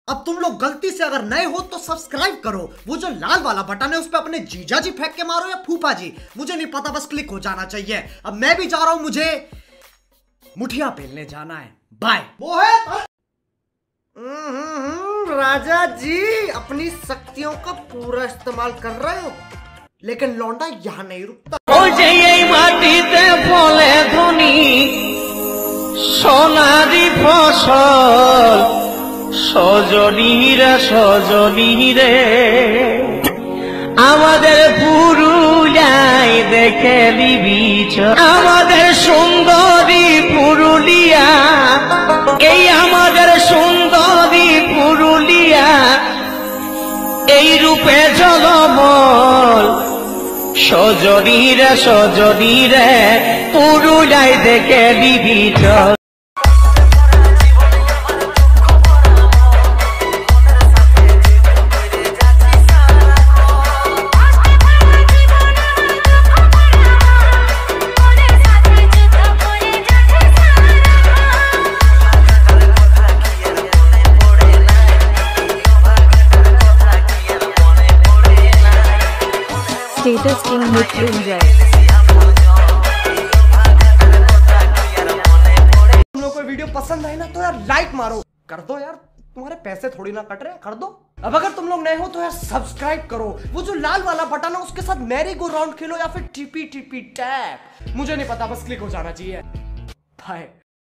अब तुम लोग गलती से अगर नए हो तो सब्सक्राइब करो, वो जो लाल वाला बटन है उस पर अपने जीजा जी फेंक के मारो या फूफा जी, मुझे नहीं पता, बस क्लिक हो जाना चाहिए। अब मैं भी जा रहा हूं, मुझे मुठिया पेलने जाना है। बाय। मोहित राजा जी अपनी शक्तियों का पूरा इस्तेमाल कर रहे हो, लेकिन लौंडा यहाँ नहीं रुकता। माटीते फले धनी सोनारी फसल सजनी रे আমাদের পুরুলিয়ায় দেখে নিবি আমাদের সুন্দরী পুরুলিয়া, এই আমাদের সুন্দরী পুরুলিয়া, এই রূপে জলমল সজনী রে পুরুলিয়ায় দেখে নিবি চল। Status king Mrityunjay. तुम लोग को वीडियो पसंद आए ना तो यार लाइक मारो, कर दो यार, तुम्हारे पैसे थोड़ी ना कट रहे, कर दो। अब अगर तुम लोग नए हो तो यार सब्सक्राइब करो, वो जो लाल वाला बटन है उसके साथ मैरी गो राउंड खेलो या फिर टीपी टैप, मुझे नहीं पता, बस क्लिक हो जाना चाहिए। बाय।